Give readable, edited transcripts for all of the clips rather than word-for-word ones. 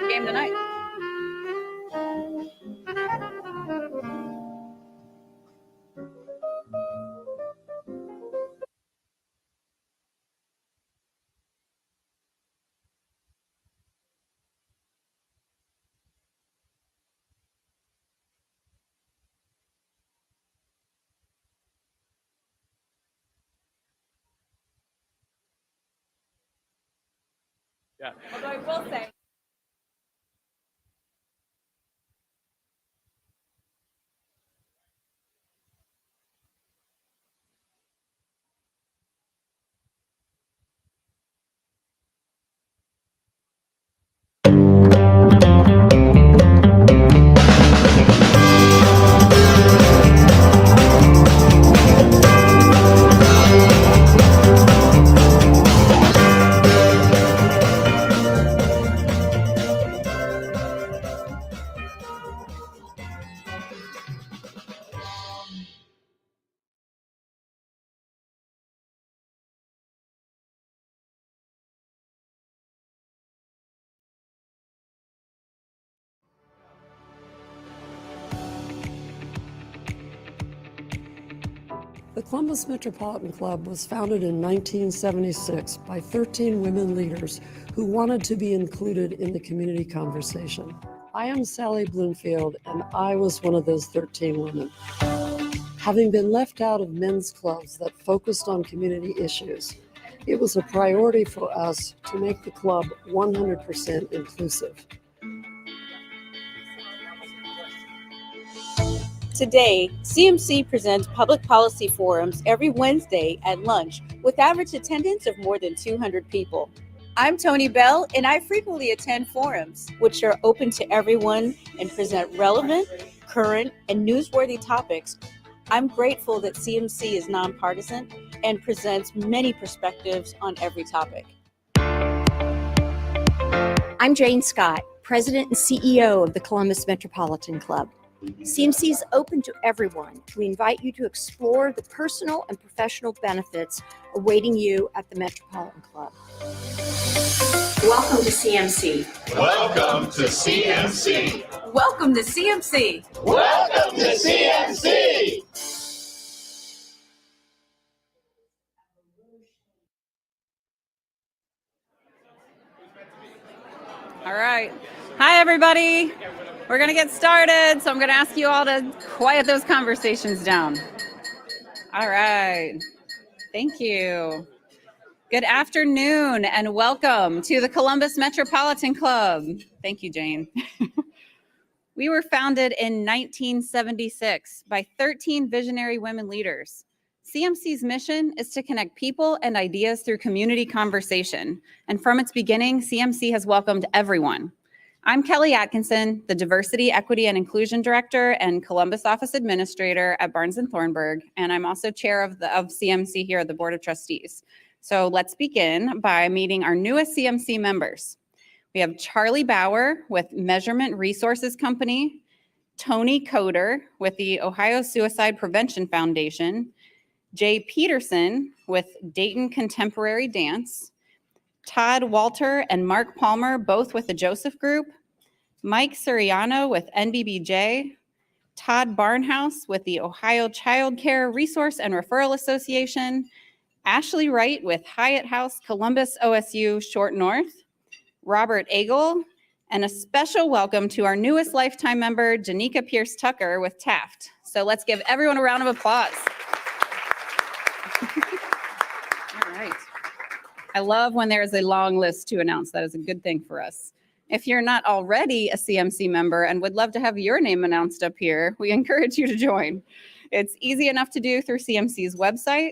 Game tonight. Yeah. Although I will say, The Columbus Metropolitan Club was founded in 1976 by 13 women leaders who wanted to be included in the community conversation. I am Sally Bloomfield, and I was one of those 13 women. Having been left out of men's clubs that focused on community issues, it was a priority for us to make the club 100% inclusive. Today, CMC presents public policy forums every Wednesday at lunch with average attendance of more than 200 people. I'm Tony Bell, and I frequently attend forums, which are open to everyone and present relevant, current, and newsworthy topics. I'm grateful that CMC is nonpartisan and presents many perspectives on every topic. I'm Jane Scott, President and CEO of the Columbus Metropolitan Club. CMC is open to everyone. We invite you to explore the personal and professional benefits awaiting you at the Metropolitan Club. Welcome to CMC. Welcome to CMC. welcome to CMC. Welcome to CMC. All right. Hi, everybody. We're going to get started, so I'm going to ask you all to quiet those conversations down. All right. Thank you. Good afternoon and welcome to the Columbus Metropolitan Club. Thank you, Jane. We were founded in 1976 by 13 visionary women leaders. CMC's mission is to connect people and ideas through community conversation. And from its beginning, CMC has welcomed everyone. I'm Kelly Atkinson, the Diversity, Equity, and Inclusion Director and Columbus Office Administrator at Barnes & Thornburg, and I'm also chair of CMC here at the Board of Trustees. So let's begin by meeting our newest CMC members. We have Charlie Bauer with Measurement Resources Company, Tony Coder with the Ohio Suicide Prevention Foundation, Jay Peterson with Dayton Contemporary Dance, Todd Walter and Mark Palmer, both with the Joseph Group, Mike Suriano with NBBJ, Todd Barnhouse with the Ohio Childcare Resource and Referral Association, Ashley Wright with Hyatt House Columbus OSU Short North, Robert Agel, and a special welcome to our newest lifetime member, Janika Pierce Tucker with Taft. So let's give everyone a round of applause. All right. I love when there's a long list to announce. That is a good thing for us. If you're not already a CMC member and would love to have your name announced up here, we encourage you to join. It's easy enough to do through CMC's website.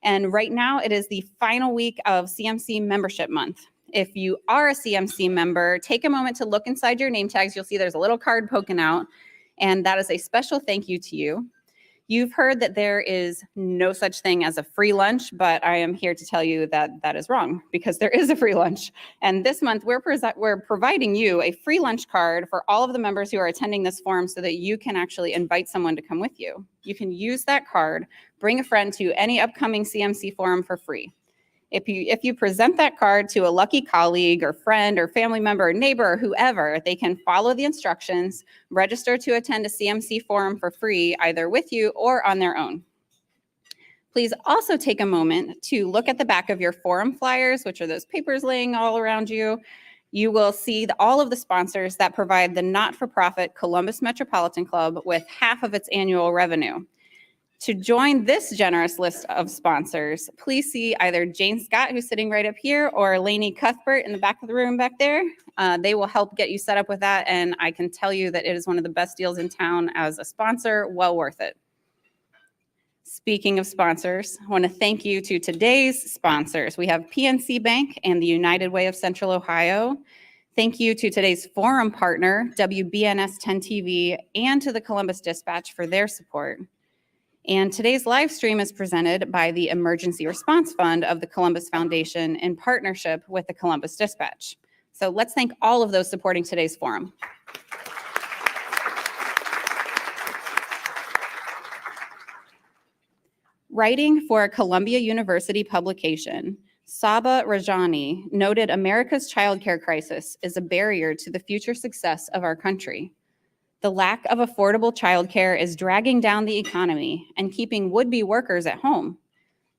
And right now it is the final week of CMC membership month. If you are a CMC member, take a moment to look inside your name tags. You'll see there's a little card poking out, and that is a special thank you to you. You've heard that there is no such thing as a free lunch, but I am here to tell you that that is wrong, because there is a free lunch. And this month, we're providing you a free lunch card for all of the members who are attending this forum so that you can actually invite someone to come with you. You can use that card, bring a friend to any upcoming CMC forum for free. If you present that card to a lucky colleague or friend or family member or neighbor or whoever, they can follow the instructions, register to attend a CMC forum for free, either with you or on their own. Please also take a moment to look at the back of your forum flyers, which are those papers laying all around you. You will see all of the sponsors that provide the not-for-profit Columbus Metropolitan Club with half of its annual revenue. To join this generous list of sponsors, please see either Jane Scott, who's sitting right up here, or Lainey Cuthbert in the back of the room back there. They will help get you set up with that, and I can tell you that it is one of the best deals in town as a sponsor, well worth it. Speaking of sponsors, I want to thank you to today's sponsors. We have PNC Bank and the United Way of Central Ohio. Thank you to today's forum partner, WBNS 10 TV, and to the Columbus Dispatch for their support. And today's live stream is presented by the Emergency Response Fund of the Columbus Foundation in partnership with the Columbus Dispatch. So let's thank all of those supporting today's forum. Writing for a Columbia University publication, Saba Rawjani noted America's childcare crisis is a barrier to the future success of our country. The lack of affordable childcare is dragging down the economy and keeping would-be workers at home.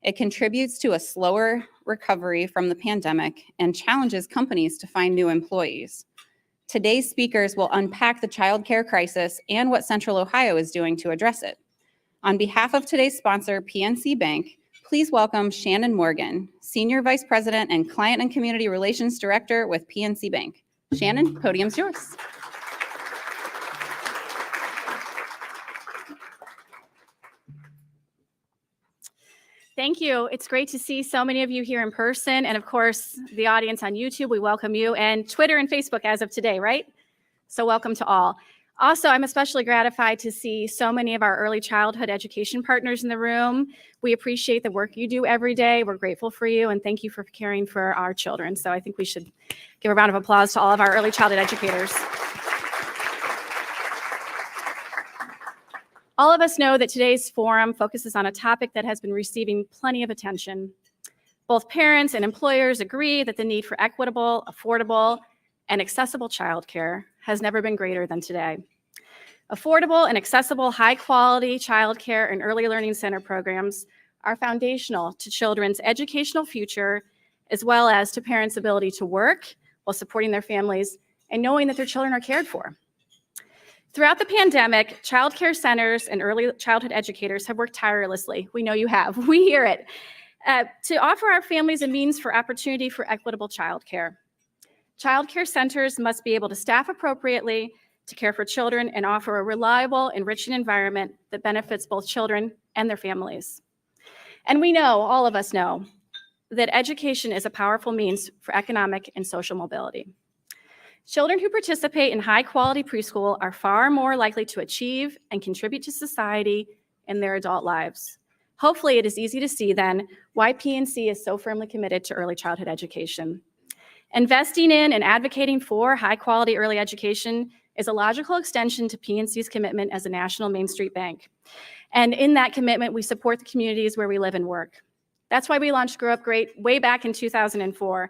It contributes to a slower recovery from the pandemic and challenges companies to find new employees. Today's speakers will unpack the childcare crisis and what Central Ohio is doing to address it. On behalf of today's sponsor, PNC Bank, please welcome Shannon Morgan, Senior Vice President and Client and Community Relations Director with PNC Bank. Shannon, podium's yours. Thank you. It's great to see so many of you here in person. And of course, the audience on YouTube, we welcome you, and Twitter and Facebook as of today, right? So welcome to all. Also, I'm especially gratified to see so many of our early childhood education partners in the room. We appreciate the work you do every day. We're grateful for you, and thank you for caring for our children. So I think we should give a round of applause to all of our early childhood educators. All of us know that today's forum focuses on a topic that has been receiving plenty of attention. Both parents and employers agree that the need for equitable, affordable, and accessible childcare has never been greater than today. Affordable and accessible high-quality childcare and early learning center programs are foundational to children's educational future, as well as to parents' ability to work while supporting their families and knowing that their children are cared for. Throughout the pandemic, childcare centers and early childhood educators have worked tirelessly. We know you have. We hear it. To offer our families a means for opportunity for equitable childcare. Childcare centers must be able to staff appropriately to care for children and offer a reliable, enriching environment that benefits both children and their families. And we know, all of us know, that education is a powerful means for economic and social mobility. Children who participate in high-quality preschool are far more likely to achieve and contribute to society in their adult lives. Hopefully, it is easy to see then why PNC is so firmly committed to early childhood education. Investing in and advocating for high-quality early education is a logical extension to PNC's commitment as a national Main Street bank. And in that commitment, we support the communities where we live and work. That's why we launched Grow Up Great way back in 2004,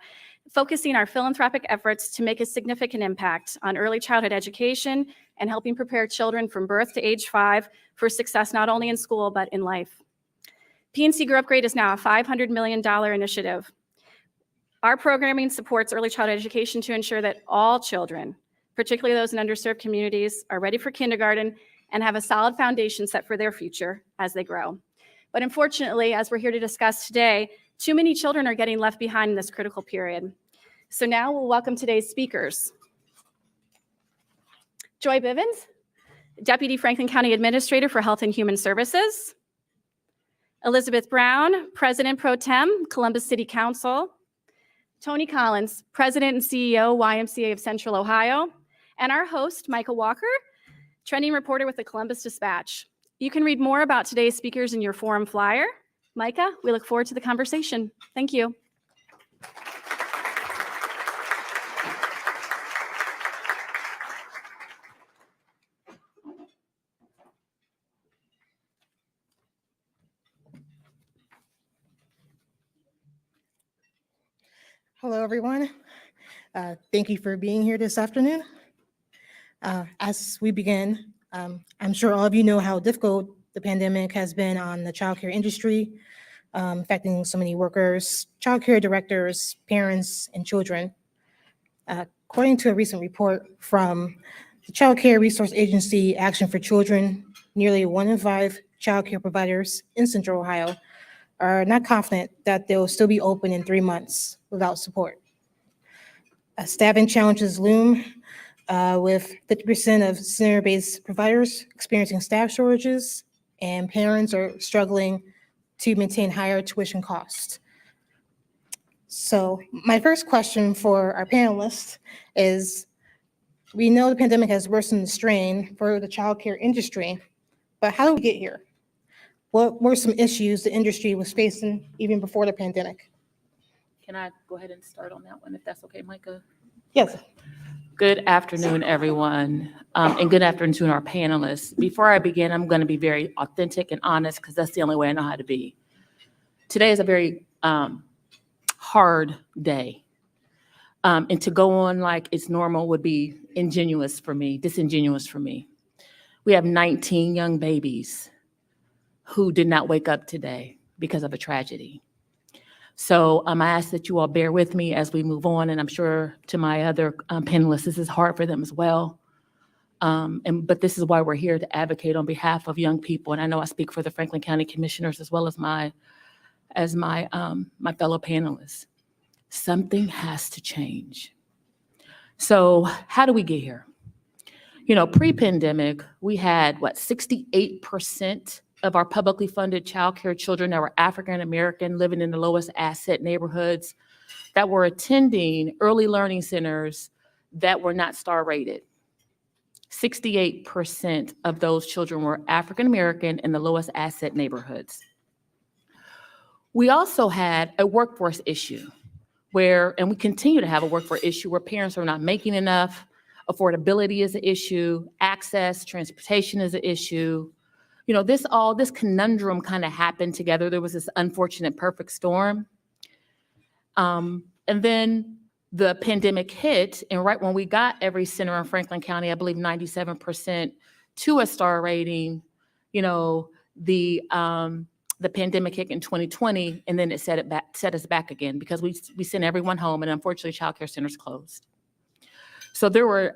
focusing our philanthropic efforts to make a significant impact on early childhood education and helping prepare children from birth to age 5 for success not only in school, but in life. PNC Grow Up Great is now a $500 million initiative. Our programming supports early childhood education to ensure that all children, particularly those in underserved communities, are ready for kindergarten and have a solid foundation set for their future as they grow. But unfortunately, as we're here to discuss today, Too many children are getting left behind in this critical period. So now we'll welcome today's speakers. Joy Bivens, Deputy Franklin County Administrator for Health and Human Services. Elizabeth Brown, President Pro Tem, Columbus City Council. Tony Collins, President and CEO, YMCA of Central Ohio. And our host, Micah Walker, trending reporter with the Columbus Dispatch. You can read more about today's speakers in your forum flyer. Micah, we look forward to the conversation. Thank you. Hello, everyone. Thank you for being here this afternoon. As we begin, I'm sure all of you know how difficult the pandemic has been on the childcare industry, affecting so many workers, childcare directors, parents, and children. According to a recent report from the Child Care Resource Agency Action for Children, nearly 1 in 5 childcare providers in Central Ohio are not confident that they'll still be open in 3 months without support. Staffing challenges loom with 50% of center-based providers experiencing staff shortages, and parents are struggling to maintain higher tuition costs. So my first question for our panelists is, we know the pandemic has worsened the strain for the childcare industry, but how did we get here? What were some issues the industry was facing even before the pandemic? Can I go ahead and start on that one, if that's okay, Micah? Yes. Good afternoon, everyone, and good afternoon to our panelists. Before I begin, I'm going to be very authentic and honest because that's the only way I know how to be. Today is a very hard day, and to go on like it's normal would be disingenuous for me. We have 19 young babies who did not wake up today because of a tragedy. So I ask that you all bear with me as we move on, and I'm sure to my other panelists, this is hard for them as well. But this is why we're here, to advocate on behalf of young people. And I know I speak for the Franklin County Commissioners as well as my fellow panelists. Something has to change. So how do we get here? You know, pre-pandemic, we had 68% of our publicly funded childcare children that were African American, living in the lowest asset neighborhoods, that were attending early learning centers that were not star rated. 68% of those children were African American in the lowest asset neighborhoods. We also had a workforce issue and we continue to have a workforce issue where parents are not making enough. Affordability is an issue, access, transportation is an issue. You know, this conundrum kind of happened together. There was this unfortunate perfect storm. And then the pandemic hit, and right when we got every center in Franklin County, I believe 97% to a star rating, you know, the pandemic hit in 2020, and then it set us back again because we sent everyone home, and unfortunately childcare centers closed. So there were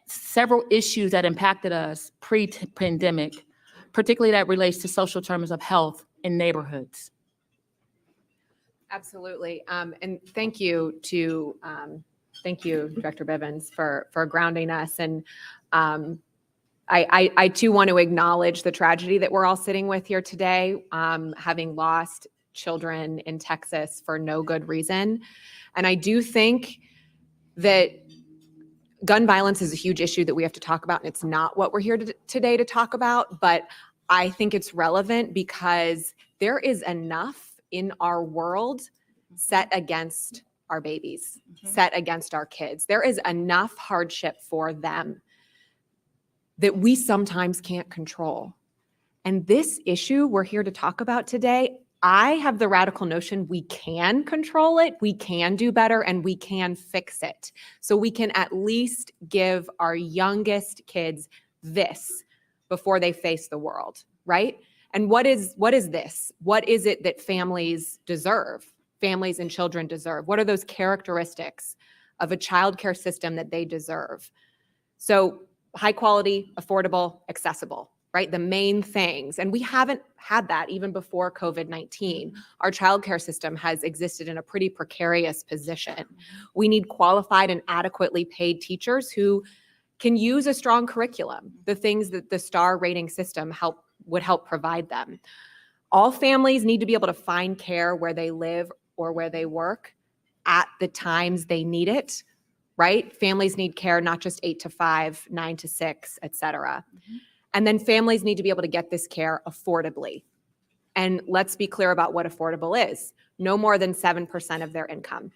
several issues that impacted us pre-pandemic, particularly that relates to social determinants of health in neighborhoods. Absolutely. And thank you, Director Bivens, for grounding us. And I too want to acknowledge the tragedy that we're all sitting with here today, having lost children in Texas for no good reason. And I do think that gun violence is a huge issue that we have to talk about, and it's not what we're here today to talk about, but I think it's relevant because there is enough in our world set against our babies, set against our kids. There is enough hardship for them that we sometimes can't control. And this issue we're here to talk about today, I have the radical notion we can control it, we can do better, and we can fix it. So we can at least give our youngest kids this before they face the world, right? And what is this? What is it that families deserve? Families and children deserve? What are those characteristics of a childcare system that they deserve? So high quality, affordable, accessible. right? The main things. And we haven't had that even before COVID-19. Our childcare system has existed in a pretty precarious position. We need qualified and adequately paid teachers who can use a strong curriculum, the things that the star rating system would help provide them. All families need to be able to find care where they live or where they work at the times they need it, right? Families need care not just 8 to 5, 9 to 6, et cetera. And then families need to be able to get this care affordably. And let's be clear about what affordable is. No more than 7% of their income.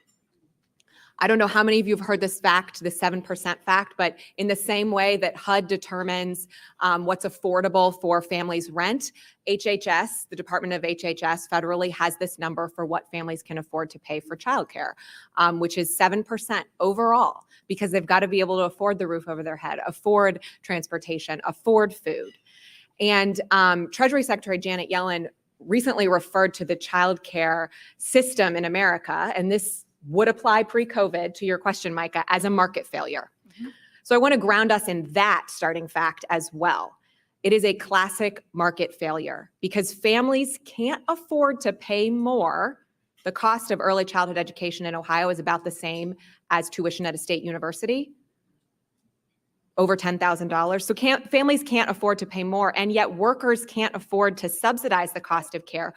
I don't know how many of you have heard this fact, the 7% fact, but in the same way that HUD determines what's affordable for families' rent, HHS, the Department of HHS federally has this number for what families can afford to pay for childcare, which is 7% overall, because they've got to be able to afford the roof over their head, afford transportation, afford food. And Treasury Secretary Janet Yellen recently referred to the childcare system in America, and this would apply pre-COVID to your question, Micah, as a market failure. So I want to ground us in that starting fact as well. It is a classic market failure because families can't afford to pay more. The cost of early childhood education in Ohio is about the same as tuition at a state university, over $10,000. So families can't afford to pay more, and yet workers can't afford to subsidize the cost of care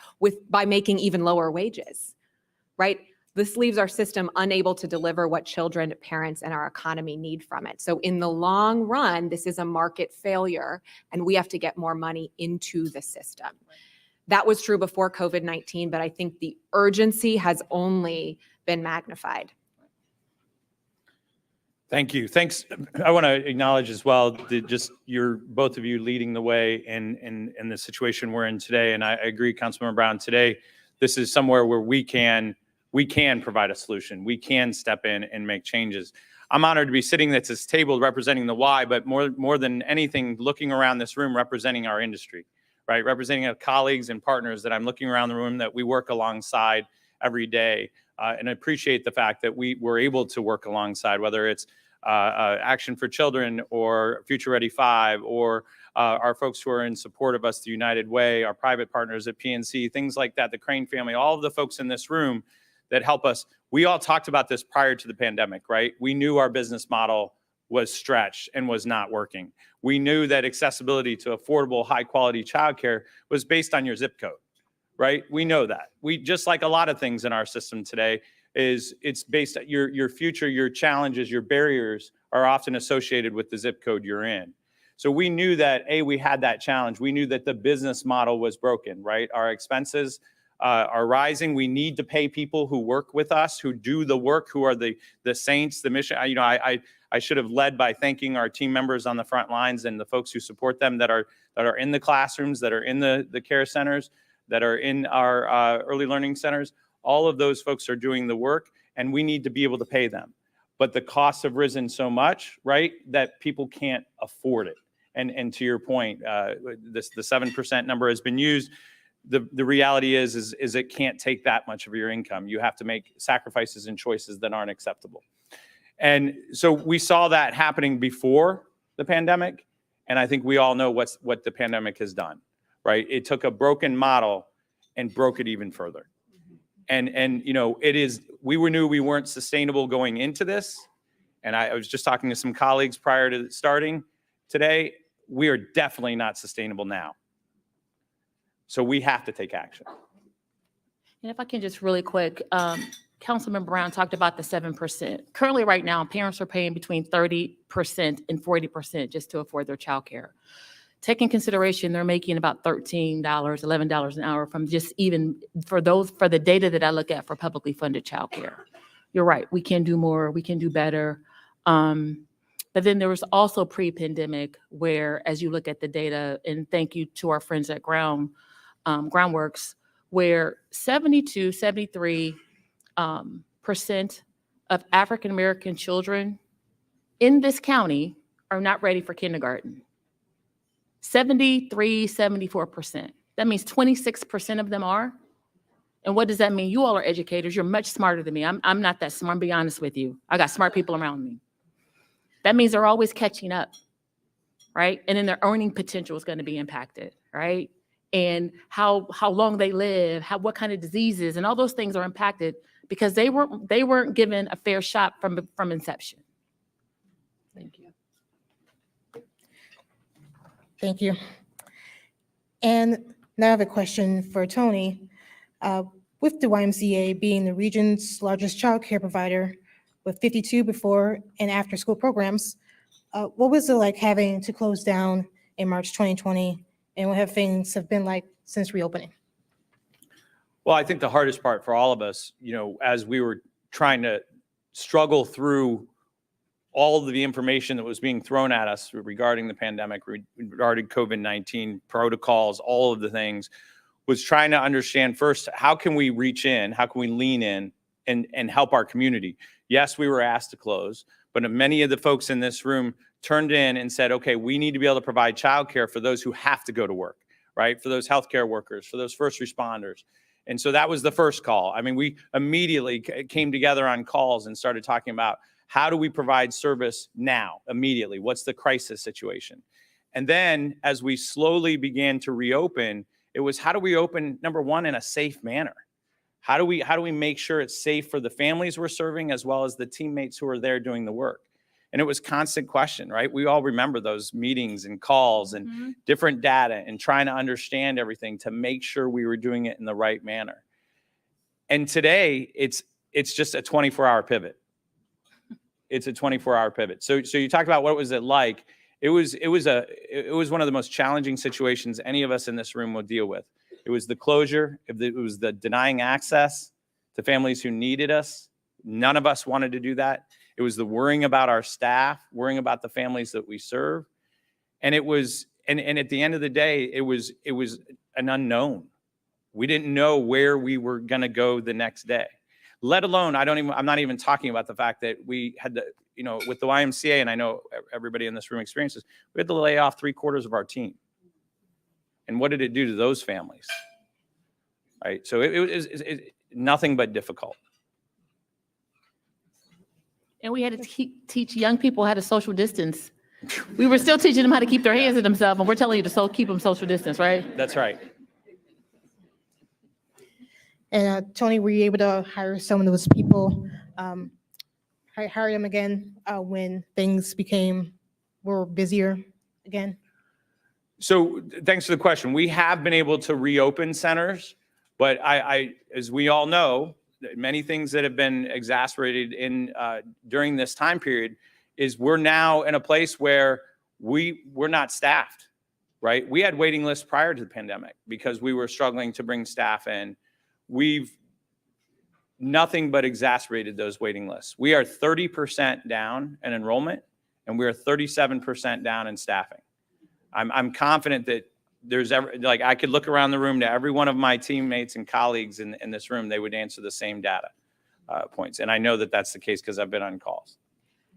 by making even lower wages, right? This leaves our system unable to deliver what children, parents, and our economy need from it. So in the long run, this is a market failure, and we have to get more money into the system. That was true before COVID-19, but I think the urgency has only been magnified. Thank you. Thanks. I want to acknowledge as well that just both of you leading the way in the situation we're in today. And I agree, Councilmember Brown, today, this is somewhere where we can provide a solution. We can step in and make changes. I'm honored to be sitting at this table representing the why, but more than anything, looking around this room, representing our industry, right? Representing our colleagues and partners that I'm looking around the room that we work alongside every day. And I appreciate the fact that we were able to work alongside, whether it's Action for Children or Future Ready 5 or our folks who are in support of us, the United Way, our private partners at PNC, things like that, the Crane family, all of the folks in this room that help us. We all talked about this prior to the pandemic, right? We knew our business model was stretched and was not working. We knew that accessibility to affordable, high quality childcare was based on your zip code, right? We know that. We, just like a lot of things in our system today, it's based on your future, your challenges, your barriers are often associated with the zip code you're in. So we knew that, we had that challenge. We knew that the business model was broken, right? Our expenses are rising. We need to pay people who work with us, who do the work, who are the saints, the mission. I should have led by thanking our team members on the front lines and the folks who support them that are in the classrooms, that are in the care centers, that are in our early learning centers. All of those folks are doing the work, and we need to be able to pay them. But the costs have risen so much, right, that people can't afford it. And to your point, the 7% number has been used. The reality is it can't take that much of your income. You have to make sacrifices and choices that aren't acceptable. And so we saw that happening before the pandemic, and I think we all know what the pandemic has done, right? It took a broken model and broke it even further. And we knew we weren't sustainable going into this. And I was just talking to some colleagues prior to starting today. We are definitely not sustainable now. So we have to take action. And if I can just really quick, Councilman Brown talked about the 7%. Currently, right now, parents are paying between 30% and 40% just to afford their childcare. Take in consideration, they're making about $13, $11 an hour from just even for the data that I look at for publicly funded childcare. You're right, we can do more, we can do better. But then there was also pre-pandemic where, as you look at the data, and thank you to our friends at Groundworks, where 73% of African-American children in this county are not ready for kindergarten. 74%. That means 26% of them are. And what does that mean? You all are educators. You're much smarter than me. I'm not that smart, I'll be honest with you. I got smart people around me. That means they're always catching up, right? And then their earning potential is going to be impacted, right? And how long they live, what kind of diseases, and all those things are impacted because they weren't given a fair shot from inception. Thank you. Thank you. And now I have a question for Tony. With the YMCA being the region's largest child care provider with 52 before and after school programs, what was it like having to close down in March 2020, and what have things been like since reopening? Well, I think the hardest part for all of us, as we were trying to struggle through all of the information that was being thrown at us regarding the pandemic, regarding COVID-19 protocols, all of the things, was trying to understand first, how can we reach in, how can we lean in and help our community? Yes, we were asked to close, but many of the folks in this room turned in and said, okay, we need to be able to provide childcare for those who have to go to work, right? For those healthcare workers, for those first responders. And so that was the first call. I mean, we immediately came together on calls and started talking about how do we provide service now, immediately? What's the crisis situation? And then as we slowly began to reopen, it was how do we open, number one, in a safe manner? How do we make sure it's safe for the families we're serving as well as the teammates who are there doing the work? And it was constant question, right? We all remember those meetings and calls and different data and trying to understand everything to make sure we were doing it in the right manner. And today it's just a 24-hour pivot. It's a 24-hour pivot. So you talked about what was it like? It was one of the most challenging situations any of us in this room will deal with. It was the closure. It was the denying access to families who needed us. None of us wanted to do that. It was the worrying about our staff, worrying about the families that we serve. And it was, and at the end of the day, it was an unknown. We didn't know where we were going to go the next day. Let alone, I'm not even talking about the fact that we had to, with the YMCA, and I know everybody in this room experiences, we had to lay off 3/4 of our team. And what did it do to those families? Right. So it was nothing but difficult. And we had to teach young people how to social distance. We were still teaching them how to keep their hands to themselves, and we're telling you to keep them social distance, right? That's right. And Tony, were you able to hire some of those people, hire them again when things were busier again? So thanks for the question. We have been able to reopen centers, but I as we all know, many things that have been exacerbated during this time period is we're now in a place where we're not staffed, right? We had waiting lists prior to the pandemic because we were struggling to bring staff in. We've nothing but exacerbated those waiting lists. We are 30% down in enrollment, and we are 37% down in staffing. I'm confident that I could look around the room to every one of my teammates and colleagues in this room, they would answer the same data points. And I know that that's the case because I've been on calls.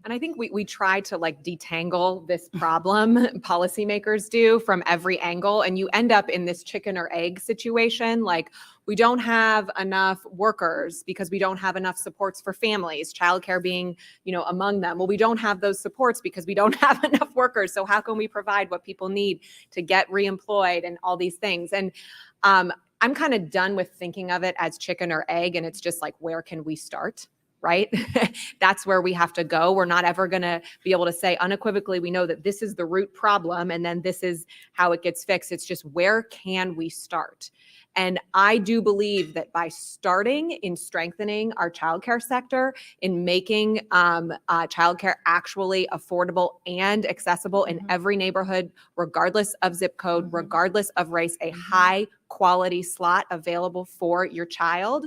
And I think we try to detangle this problem, policymakers do, from every angle. And you end up in this chicken or egg situation. We don't have enough workers because we don't have enough supports for families, childcare being, among them. Well, we don't have those supports because we don't have enough workers. So how can we provide what people need to get reemployed and all these things? And I'm kind of done with thinking of it as chicken or egg. And it's just where can we start? Right? That's where we have to go. We're not ever going to be able to say unequivocally, we know that this is the root problem and then this is how it gets fixed. It's just where can we start? And I do believe that by starting in strengthening our childcare sector, in making childcare actually affordable and accessible in every neighborhood, regardless of zip code, regardless of race, a high quality slot available for your child,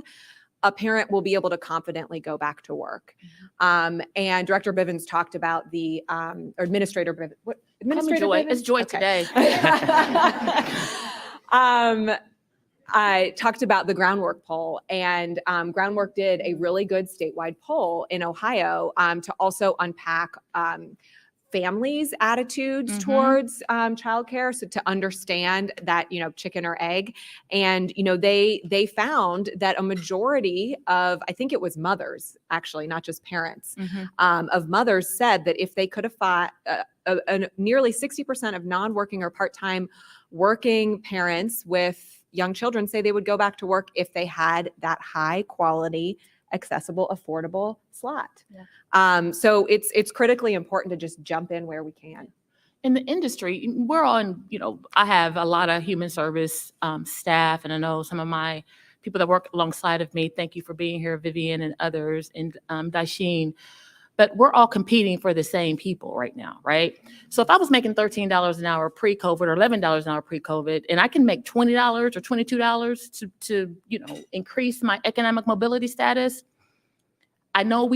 a parent will be able to confidently go back to work. And Director Bivens talked about the, or Administrator Bivens, what? Administrator Bivens? It's Joy today. I talked about the Groundwork poll, and Groundwork did a really good statewide poll in Ohio to also unpack families' attitudes towards childcare, so to understand that, chicken or egg. And they found that a majority of, I think it was mothers, actually, not just parents, of mothers said that if they could have fought, nearly 60% of non-working or part-time working parents with young children say they would go back to work if they had that high quality, accessible, affordable slot. So it's critically important to just jump in where we can. In the industry, we're on, I have a lot of human service staff, and I know some of my people that work alongside of me. Thank you for being here, Vivian and others, and Daisheen. But we're all competing for the same people right now, right? So if I was making $13 an hour pre-COVID or $11 an hour pre-COVID, and I can make $20 or $22 to increase my economic mobility status, I know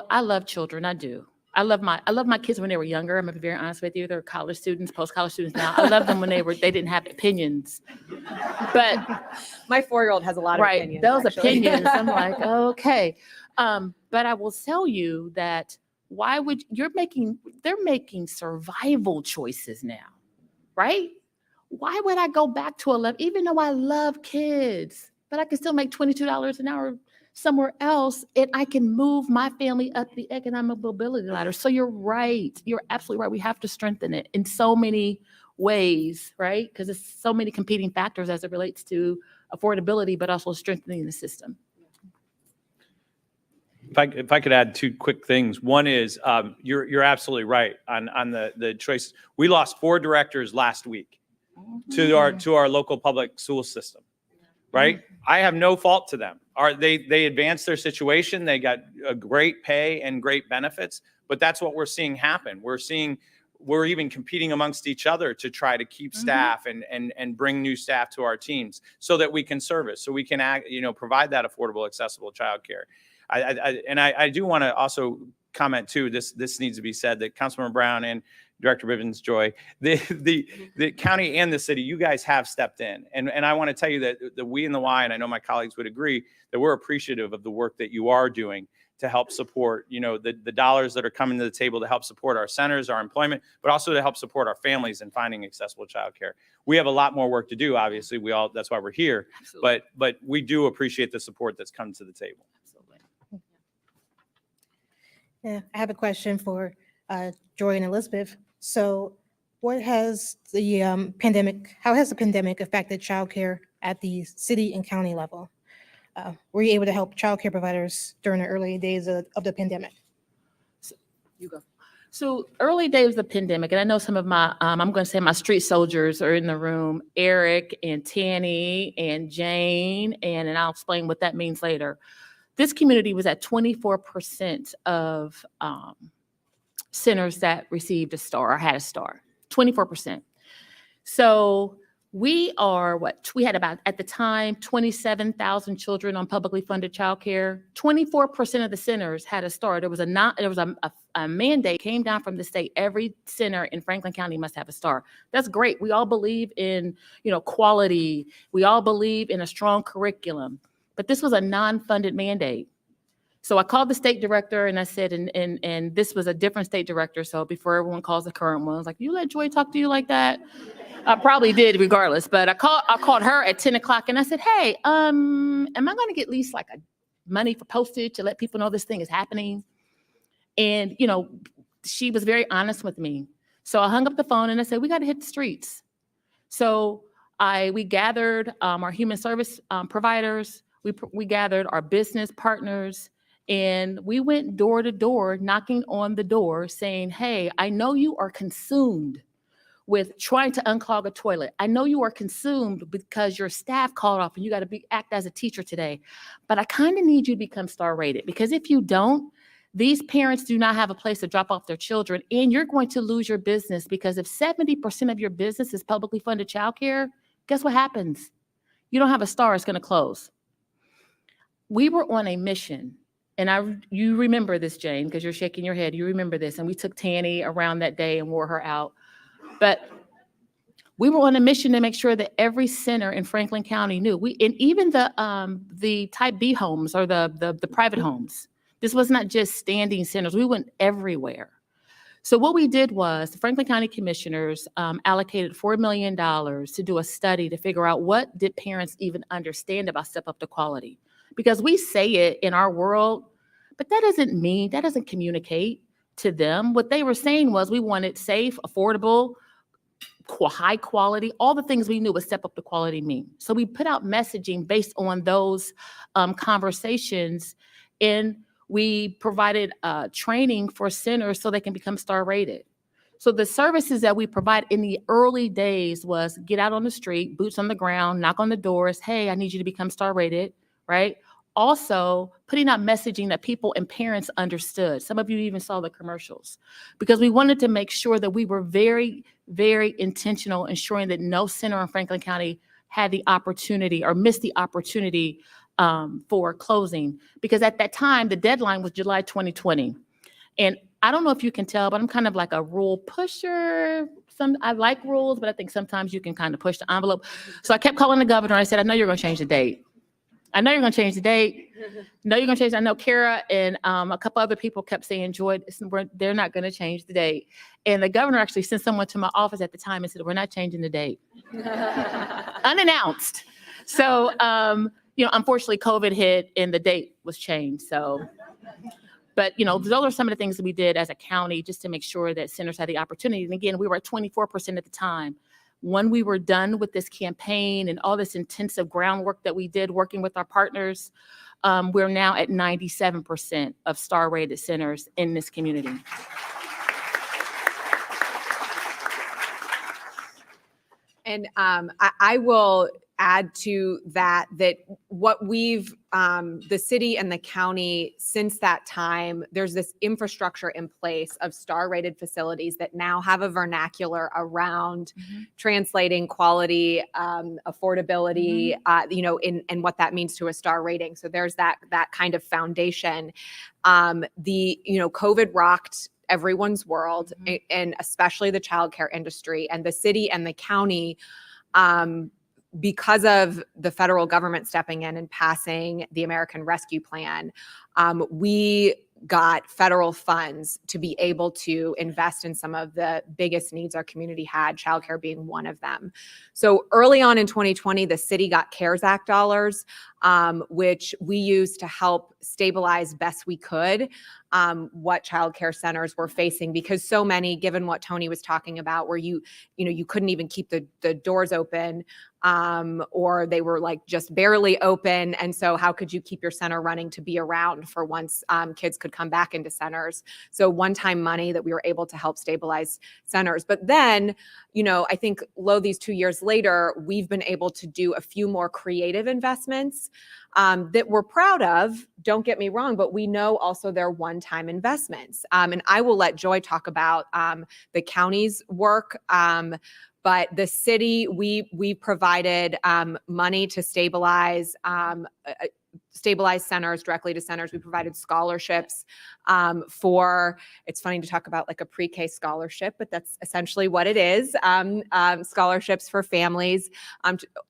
I love children, I do. I love my kids when they were younger. I'm gonna be very honest with you. They're college students, post-college students now. I love them when they didn't have opinions. But my 4-year-old has a lot of opinions. Those actually. opinions, I'm like, okay. But I will tell you that they're making survival choices now, right? Why would I go back to 11, even though I love kids, but I can still make $22 an hour somewhere else, and I can move my family up the economic mobility ladder. So you're right. You're absolutely right. We have to strengthen it in so many ways, right? Because there's so many competing factors as it relates to affordability, but also strengthening the system. If I could add two quick things. One is you're absolutely right on the choice. We lost 4 directors last week to our local public school system, right? I have no fault to them. They advanced their situation. They got a great pay and great benefits, but that's what we're seeing happen. We're even competing amongst each other to try to keep staff and bring new staff to our teams so that we can service, so we can provide that affordable, accessible childcare. I do want to also comment too. This needs to be said that Councilmember Brown and Director Bivens Joy, the county and the city, you guys have stepped in, and I want to tell you that the we and the why, and I know my colleagues would agree that we're appreciative of the work that you are doing to help support, the dollars that are coming to the table to help support our centers, our employment, but also to help support our families in finding accessible childcare. We have a lot more work to do. Obviously, that's why we're here. Absolutely. But we do appreciate the support that's come to the table. Yeah, I have a question for Joy and Elizabeth. So how has the pandemic affected childcare at the city and county level? Were you able to help childcare providers during the early days of the pandemic? You go. So early days of the pandemic, and I know some of my, I'm going to say my street soldiers are in the room, Eric and Tanny and Jane, and I'll explain what that means later. This community was at 24% of centers that received a star or had a star, 24%. So we had about, at the time, 27,000 children on publicly funded childcare. 24% of the centers had a star. There was a mandate came down from the state. Every center in Franklin County must have a star. That's great. We all believe in, quality. We all believe in a strong curriculum. But this was a non-funded mandate. So I called the state director and I said, and this was a different state director. So before everyone calls the current one, I was like, you let Joy talk to you like that? I probably did regardless, but I called her at 10 o'clock and I said, hey, am I going to get at least like money for postage to let people know this thing is happening? And, she was very honest with me. So I hung up the phone and I said, we got to hit the streets. So we gathered our human service providers. We gathered our business partners, and we went door to door, knocking on the door saying, hey, I know you are consumed with trying to unclog a toilet. I know you are consumed because your staff called off and you got to act as a teacher today. But I kind of need you to become star rated, because if you don't, these parents do not have a place to drop off their children, and you're going to lose your business, because if 70% of your business is publicly funded childcare, guess what happens? You don't have a star, it's going to close. We were on a mission, and you remember this, Jane, because you're shaking your head. You remember this, and we took Tanny around that day and wore her out. But we were on a mission to make sure that every center in Franklin County knew. And even the type B homes or the private homes. This was not just standing centers. We went everywhere. So what we did was the Franklin County Commissioners allocated $4 million to do a study to figure out what did parents even understand about Step Up to Quality. Because we say it in our world, but that doesn't communicate to them. What they were saying was we wanted safe, affordable, high quality, all the things we knew what Step Up to Quality mean. So we put out messaging based on those conversations, and we provided training for centers so they can become star rated. So the services that we provide in the early days was get out on the street, boots on the ground, knock on the doors. Hey, I need you to become star rated, right? Also putting out messaging that people and parents understood. Some of you even saw the commercials, because we wanted to make sure that we were very, very intentional, ensuring that no center in Franklin County had the opportunity or missed the opportunity for closing. Because at that time, the deadline was July 2020. And I don't know if you can tell, but I'm kind of like a rule pusher. I like rules, but I think sometimes you can kind of push the envelope. So I kept calling the governor. I said, I know you're going to change the date. I know you're going to change the date. No, you're going to change. I know Kara and a couple other people kept saying, Joy, they're not going to change the date. And the governor actually sent someone to my office at the time and said, we're not changing the date. Unannounced. So, unfortunately, COVID hit and the date was changed. So, but, those are some of the things that we did as a county just to make sure that centers had the opportunity. And again, we were at 24% at the time. When we were done with this campaign and all this intensive groundwork that we did working with our partners, we're now at 97% of star rated centers in this community. And I will add to that what we've, the city and the county, since that time, there's this infrastructure in place of star rated facilities that now have a vernacular around translating quality, affordability, and what that means to a star rating. So there's that kind of foundation. COVID rocked everyone's world, and especially the childcare industry, and the city and the county, because of the federal government stepping in and passing the American Rescue Plan, we got federal funds to be able to invest in some of the biggest needs our community had, childcare being one of them. So early on in 2020, the city got CARES Act dollars, which we used to help stabilize best we could what childcare centers were facing, because so many, given what Tony was talking about, where you couldn't even keep the doors open, or they were like just barely open. And so how could you keep your center running to be around for once kids could come back into centers? So one-time money that we were able to help stabilize centers. But then, I think these 2 years later, we've been able to do a few more creative investments that we're proud of, don't get me wrong, but we know also they're one-time investments. And I will let Joy talk about the county's work. But the city, we provided money to stabilize centers, directly to centers. We provided scholarships it's funny to talk about like a pre-K scholarship, but that's essentially what it is. Scholarships for families,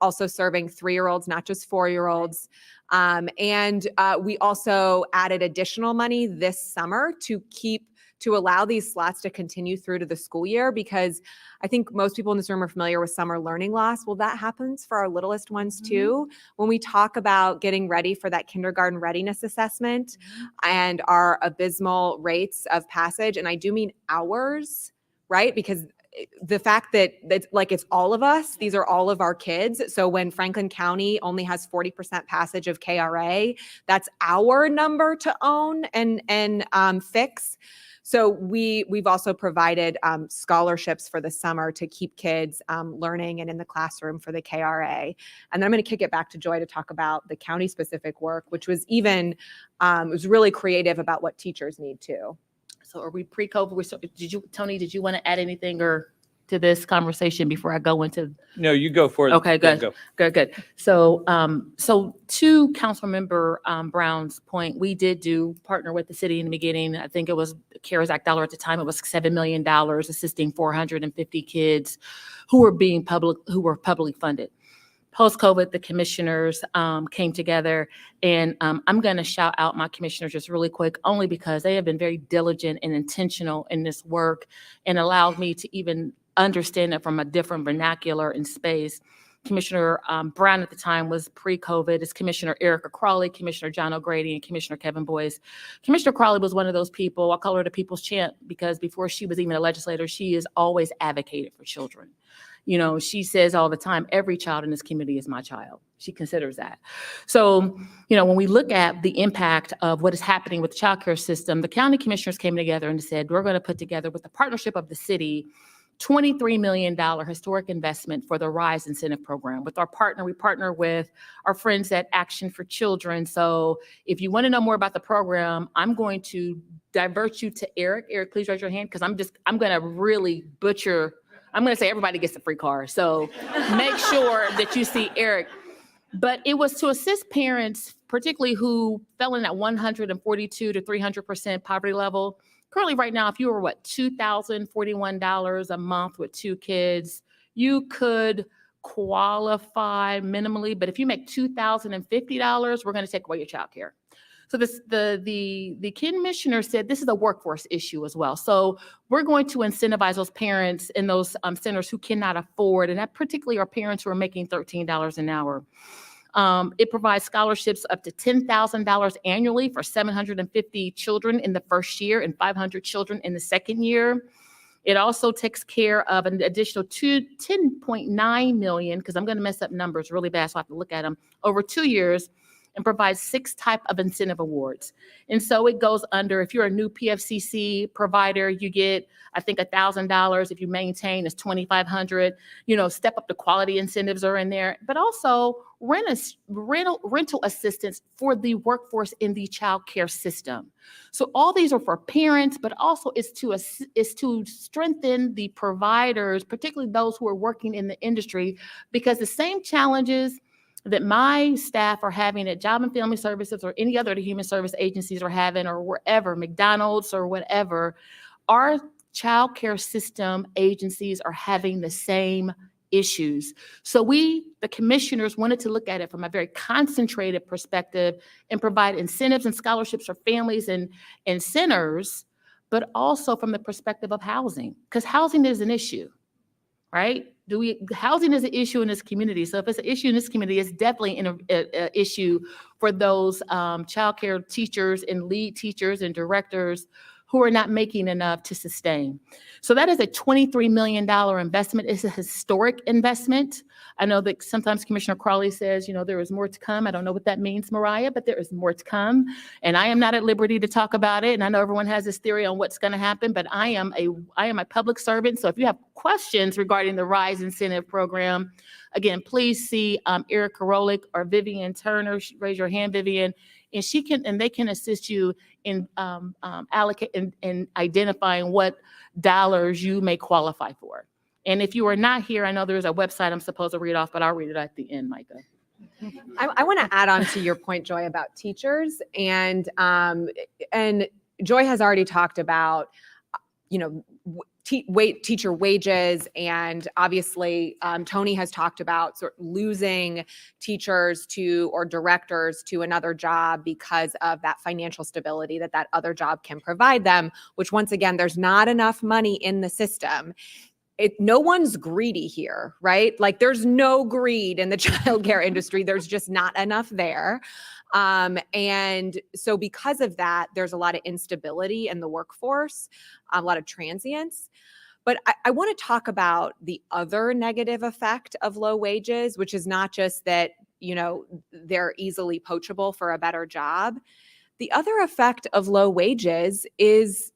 also serving 3-year-olds, not just 4-year-olds. And we also added additional money this summer to allow these slots to continue through to the school year, because I think most people in this room are familiar with summer learning loss. Well, that happens for our littlest ones too. When we talk about getting ready for that kindergarten readiness assessment and our abysmal rates of passage, and I do mean hours, right? Because the fact that it's all of us, these are all of our kids. So when Franklin County only has 40% passage of KRA, that's our number to own and fix. So we've also provided scholarships for the summer to keep kids learning and in the classroom for the KRA. And then I'm going to kick it back to Joy to talk about the county specific work, which was it was really creative about what teachers need too. So are we pre-COVID? Tony, did you want to add anything to this conversation before I go into? No, you go for it. Okay, good. Go. Good. So, to Councilmember Brown's point, we did partner with the city in the beginning. I think it was CARES Act dollar at the time. It was $7 million, assisting 450 kids who were publicly funded. Post-COVID, the commissioners came together, and I'm going to shout out my commissioners just really quick, only because they have been very diligent and intentional in this work and allowed me to even understand it from a different vernacular and space. Commissioner Brown at the time was pre-COVID. It's Commissioner Erica Crawley, Commissioner John O'Grady, and Commissioner Kevin Boyce. Commissioner Crawley was one of those people, I call her the people's champ, because before she was even a legislator, she has always advocated for children. You know, she says all the time, every child in this community is my child. She considers that. So, you know, when we look at the impact of what is happening with the child care system, the county commissioners came together and said, we're going to put together, with the partnership of the city, $23 million historic investment for the RISE incentive program. With our partner, we partner with our friends at Action for Children. So if you want to know more about the program, I'm going to divert you to Eric. Eric, please raise your hand, because I'm going to really butcher. I'm going to say everybody gets a free car. So make sure that you see Eric. But it was to assist parents, particularly who fell in that 142 to 300% poverty level. Currently, right now, if you were, $2,041 a month with 2 kids, you could qualify minimally. But if you make $2,050, we're going to take away your child care. So the commissioner said this is a workforce issue as well. So we're going to incentivize those parents in those centers who cannot afford, and that particularly are parents who are making $13 an hour. It provides scholarships up to $10,000 annually for 750 children in the first year and 500 children in the second year. It also takes care of an additional $10.9 million, because I'm going to mess up numbers really bad, so I have to look at them, over 2 years, and provides 6 types of incentive awards. And so it goes under, if you're a new PFCC provider, you get, I think, $1,000. If you maintain, it's $2,500. You know, step up the quality incentives are in there, but also rental assistance for the workforce in the child care system. So all these are for parents, but also is to strengthen the providers, particularly those who are working in the industry, because the same challenges that my staff are having at Job and Family Services or any other human service agencies are having, or wherever, McDonald's or whatever, our child care system agencies are having the same issues. So we, the commissioners, wanted to look at it from a very concentrated perspective and provide incentives and scholarships for families and centers, but also from the perspective of housing, because housing is an issue, right? Housing is an issue in this community. So if it's an issue in this community, it's definitely an issue for those childcare teachers and lead teachers and directors who are not making enough to sustain. So that is a $23 million investment. It's a historic investment. I know that sometimes Commissioner Crawley says, you know, there is more to come. I don't know what that means, Mariah, but there is more to come. And I am not at liberty to talk about it. And I know everyone has this theory on what's going to happen, but I am a public servant. So if you have questions regarding the RISE incentive program, again, please see Erica Rolick or Vivian Turner. Raise your hand, Vivian. And they can assist you in in identifying what dollars you may qualify for. And if you are not here, I know there's a website I'm supposed to read off, but I'll read it at the end, Micah. I want to add on to your point, Joy, about teachers, and Joy has already talked about, you know, teacher wages, and obviously Tony has talked about sort of losing teachers or directors to another job because of that financial stability that other job can provide them, which once again, there's not enough money in the system. No one's greedy here, right? Like there's no greed in the childcare industry. There's just not enough there. And so because of that, there's a lot of instability in the workforce, a lot of transience. But I want to talk about the other negative effect of low wages, which is not just that, you know, they're easily poachable for a better job. The other effect of low wages is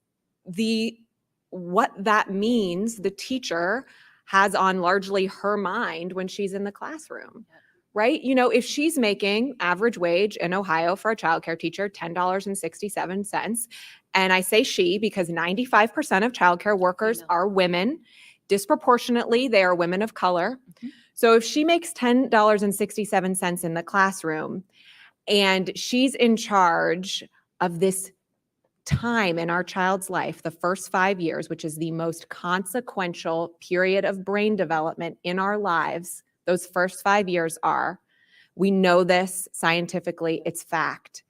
what that means the teacher has on largely her mind when she's in the classroom. Right? You know, if she's making average wage in Ohio for a childcare teacher, $10.67, and I say she because 95% of childcare workers are women, disproportionately, they are women of color. Mm-hmm. So if she makes $10.67 in the classroom and she's in charge of this time in our child's life, the first 5 years, which is the most consequential period of brain development in our lives, Those first 5 years are. We know this scientifically, it's fact.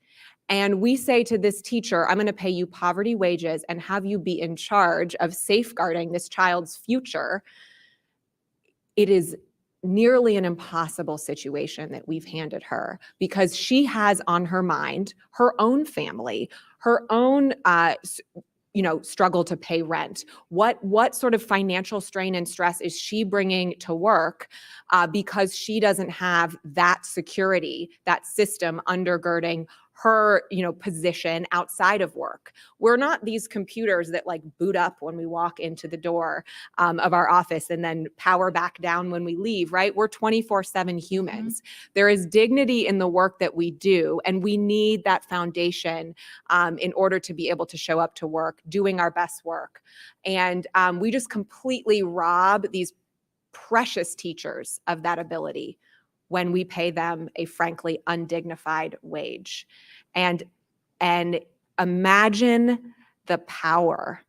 And we say to this teacher, I'm going to pay you poverty wages and have you be in charge of safeguarding this child's future. It is nearly an impossible situation that we've handed her because she has on her mind her own family, her own struggle to pay rent. What sort of financial strain and stress is she bringing to work because she doesn't have that security, that system undergirding her, position outside of work. We're not these computers that like boot up when we walk into the door of our office and then power back down when we leave, right? We're 24/7 humans. There is dignity in the work that we do, and we need that foundation in order to be able to show up to work, doing our best work. And we just completely rob these precious teachers of that ability when we pay them a frankly undignified wage. And imagine the power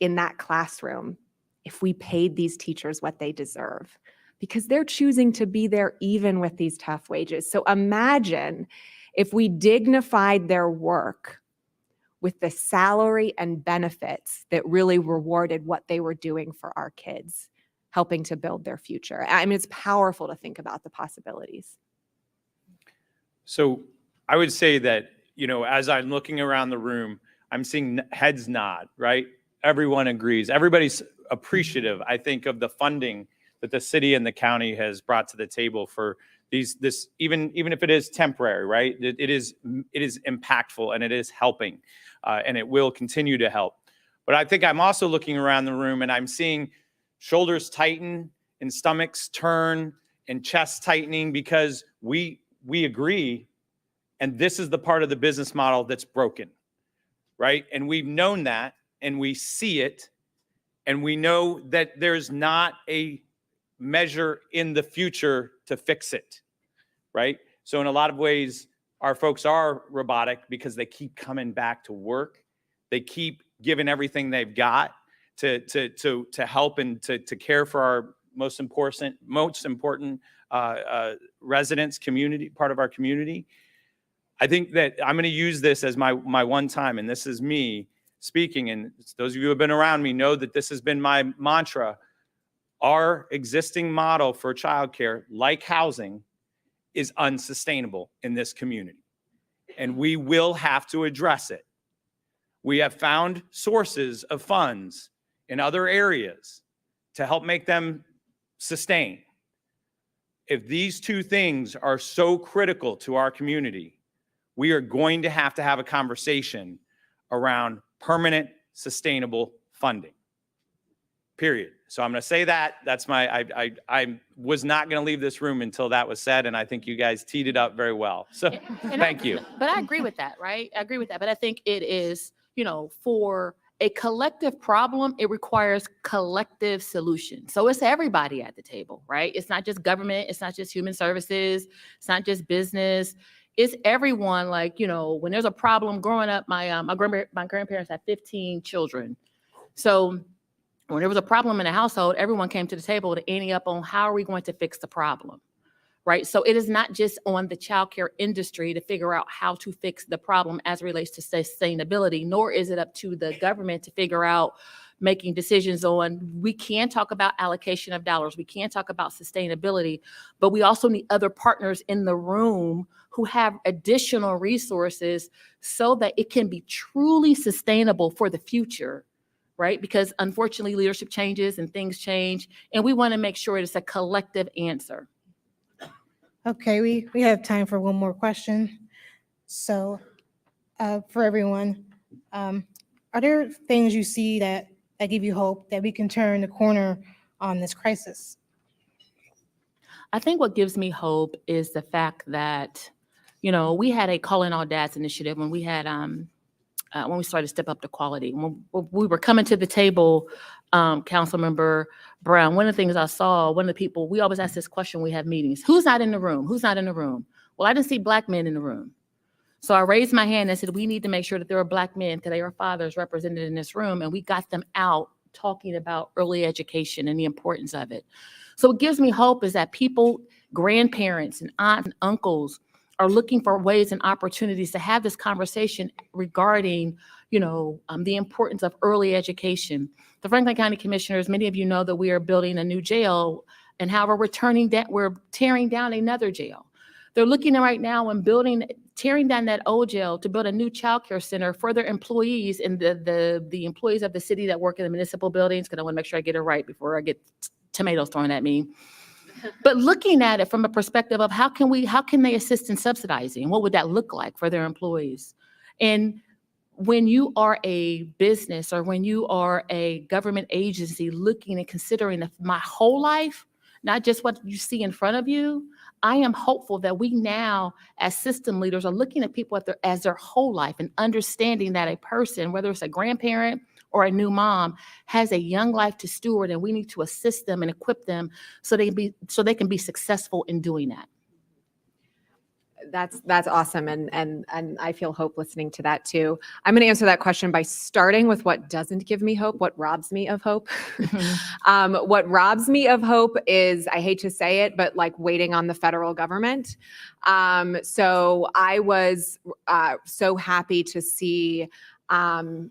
in that classroom if we paid these teachers what they deserve, because they're choosing to be there even with these tough wages. So imagine if we dignified their work with the salary and benefits that really rewarded what they were doing for our kids, helping to build their future. I mean, it's powerful to think about the possibilities. So I would say that, as I'm looking around the room, I'm seeing heads nod, right? Everyone agrees. Everybody's appreciative, I think, of the funding that the city and the county has brought to the table for this, even if it is temporary, right? It is impactful and it is helping, and it will continue to help. But I think I'm also looking around the room and I'm seeing shoulders tighten and stomachs turn and chests tightening because we agree, and this is the part of the business model that's broken, right? And we've known that, and we see it, and we know that there's not a measure in the future to fix it, right? So in a lot of ways, our folks are robotic because they keep coming back to work. They keep giving everything they've got to help and to care for our most important residents, community, part of our community. I think that I'm going to use this as my one time, and this is me speaking, and those of you who have been around me know that this has been my mantra. Our existing model for childcare, like housing, is unsustainable in this community, and we will have to address it. We have found sources of funds in other areas to help make them sustain. If these two things are so critical to our community, we are going to have a conversation around permanent, sustainable funding, period. So I'm going to say that. That's I was not going to leave this room until that was said, and I think you guys teed it up very well. So thank you. But I agree with that, right? I agree with that. But I think it is, for a collective problem, it requires collective solutions. So it's everybody at the table, right? It's not just government. It's not just human services. It's not just business. It's everyone. Like, when there's a problem growing up, my grandparents had 15 children. So when there was a problem in the household, everyone came to the table to ante up on how are we going to fix the problem, right? So it is not just on the childcare industry to figure out how to fix the problem as it relates to sustainability, nor is it up to the government to figure out making decisions on. We can talk about allocation of dollars. We can talk about sustainability, but we also need other partners in the room who have additional resources so that it can be truly sustainable for the future, right? Because unfortunately, leadership changes and things change, and we want to make sure it's a collective answer. Okay, we have time for one more question. So for everyone, are there things you see that give you hope that we can turn the corner on this crisis? I think what gives me hope is the fact that, we had a Calling All Dads initiative when we had, when we started Step Up to Quality. When we were coming to the table, Councilmember Brown, one of the things I saw, one of the people, we always ask this question, we have meetings, who's not in the room? Who's not in the room? Well, I didn't see Black men in the room. So I raised my hand and said, we need to make sure that there are Black men, because they are fathers represented in this room, and we got them out talking about early education and the importance of it. So what gives me hope is that people, grandparents and aunts and uncles are looking for ways and opportunities to have this conversation regarding, the importance of early education. The Franklin County Commissioners, many of you know that we are building a new jail, and however we're tearing down another jail. They're looking at right now and tearing down that old jail to build a new childcare center for their employees and the employees of the city that work in the municipal buildings, because I want to make sure I get it right before I get tomatoes thrown at me. But looking at it from a perspective of how can they assist in subsidizing? What would that look like for their employees? And when you are a business or when you are a government agency looking and considering my whole life, not just what you see in front of you, I am hopeful that we now, as system leaders, are looking at people as their whole life and understanding that a person, whether it's a grandparent or a new mom, has a young life to steward, and we need to assist them and equip them so they can be successful in doing that. That's awesome. And I feel hope listening to that too. I'm going to answer that question by starting with what doesn't give me hope, what robs me of hope. What robs me of hope is, I hate to say it, but like waiting on the federal government. So I was so happy to see, I'm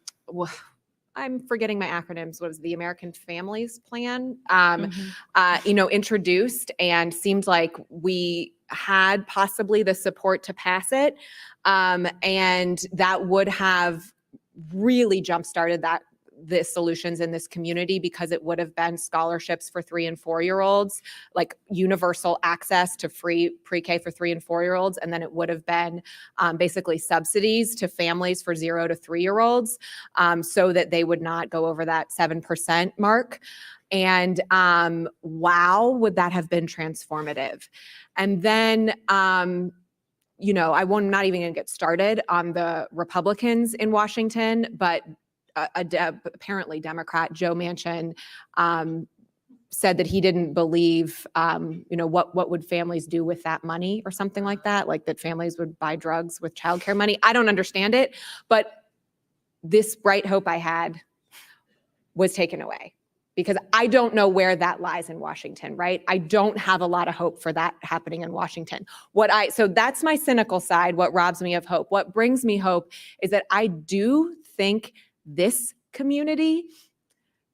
forgetting my acronyms. What was the American Families Plan? Introduced, and seemed like we had possibly the support to pass it. And that would have really jump-started the solutions in this community, because it would have been scholarships for 3 and 4-year-olds, like universal access to free pre-K for 3 and 4-year-olds. And then it would have been basically subsidies to families for 0 to 3-year-olds, so that they would not go over that 7% mark. And wow, would that have been transformative? And then, I won't not even gonna get started on the Republicans in Washington, but apparently Democrat Joe Manchin said that he didn't believe, what would families do with that money or something like that, like that families would buy drugs with childcare money. I don't understand it, but this bright hope I had was taken away, because I don't know where that lies in Washington, right? I don't have a lot of hope for that happening in Washington. So that's my cynical side, what robs me of hope. What brings me hope is that I do think this community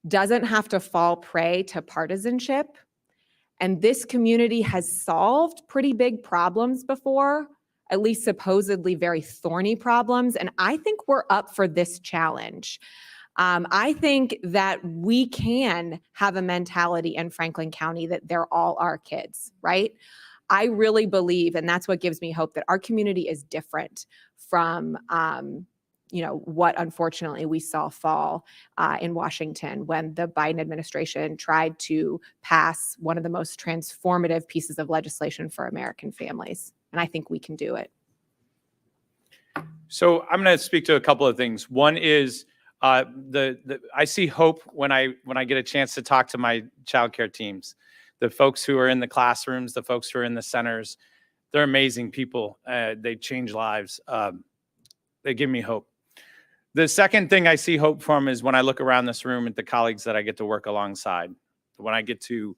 doesn't have to fall prey to partisanship. And this community has solved pretty big problems before, at least supposedly very thorny problems. And I think we're up for this challenge. I think that we can have a mentality in Franklin County that they're all our kids, right? I really believe, and that's what gives me hope, that our community is different from, what unfortunately we saw fall in Washington when the Biden administration tried to pass one of the most transformative pieces of legislation for American families. And I think we can do it. So I'm going to speak to a couple of things. One is, I see hope when I get a chance to talk to my childcare teams, the folks who are in the classrooms, the folks who are in the centers. They're amazing people. They change lives. They give me hope. The second thing I see hope from is when I look around this room at the colleagues that I get to work alongside. When I get to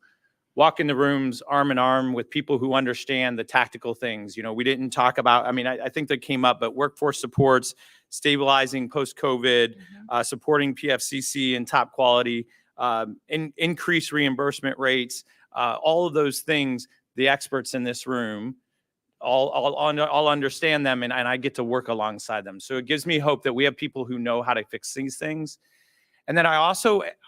walk in the rooms arm in arm with people who understand the tactical things. We didn't talk about, I think that came up, but workforce supports, stabilizing post-COVID, supporting PFCC and top quality, increase reimbursement rates, all of those things, the experts in this room all understand them, and I get to work alongside them. So it gives me hope that we have people who know how to fix these things. And then I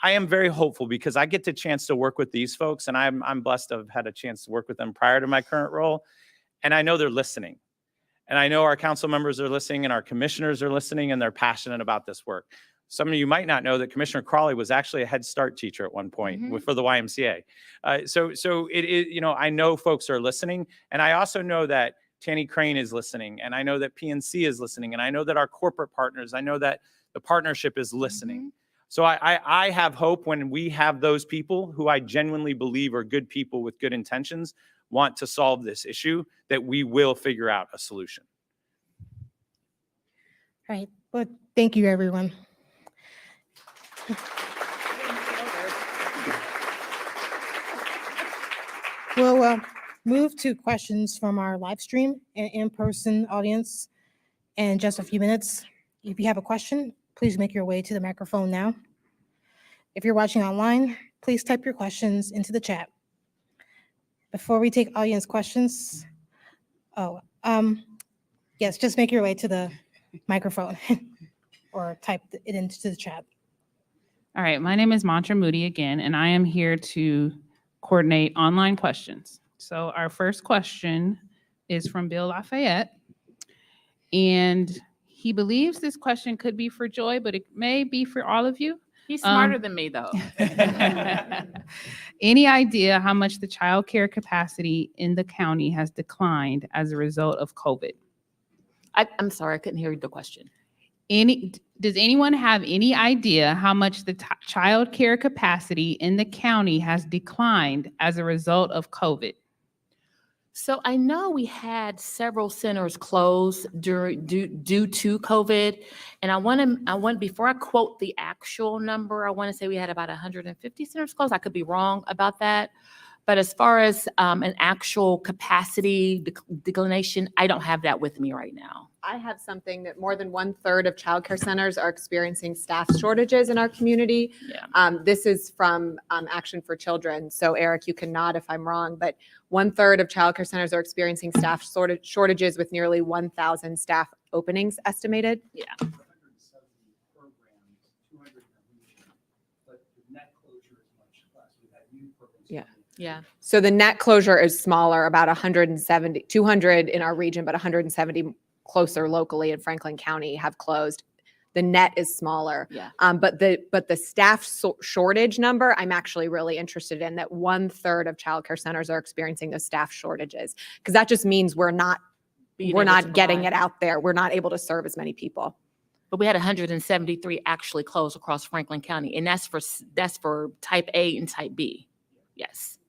am very hopeful because I get the chance to work with these folks, and I'm blessed to have had a chance to work with them prior to my current role. And I know they're listening. And I know our council members are listening and our commissioners are listening, and they're passionate about this work. Some of you might not know that Commissioner Crawley was actually a Head Start teacher at one point for the YMCA. So it is, I know folks are listening, and I also know that Tanny Crane is listening, and I know that PNC is listening, and I know that our corporate partners, I know that the partnership is listening. So I have hope when we have those people who I genuinely believe are good people with good intentions want to solve this issue, that we will figure out a solution. All right. Well, thank you, everyone. will move to questions from our live stream and in-person audience in just a few minutes. If you have a question, please make your way to the microphone now. If you're watching online, please type your questions into the chat. Before we take audience questions, yes, just make your way to the microphone or type it into the chat. All right, my name is Mantra Moody again, and I am here to coordinate online questions. So our first question is from Bill Lafayette, and he believes this question could be for Joy, but it may be for all of you. He's smarter than me, though. Any idea how much the child care capacity in the county has declined as a result of COVID? I'm sorry, I couldn't hear the question. Does anyone have any idea how much the child care capacity in the county has declined as a result of COVID? So I know we had several centers closed due to COVID, and I want before I quote the actual number, I want to say we had about 150 centers closed. I could be wrong about that, but as far as an actual capacity declination, I don't have that with me right now. I have something that more than 1/3 of childcare centers are experiencing staff shortages in our community. Yeah. This is from Action for Children. So Eric, you can nod if I'm wrong, but 1/3 of childcare centers are experiencing staff shortages with nearly 1,000 staff openings estimated. Yeah. Yeah. Yeah. So the net closure is smaller, about 170, 200 in our region, but 170 closer locally in Franklin County have closed. The net is smaller. Yeah. But the staff shortage number, I'm actually really interested in, that 1/3 of childcare centers are experiencing those staff shortages, because that just means we're not getting it out there. We're not able to serve as many people. But we had 173 actually close across Franklin County, and that's for type A and type B. Yes.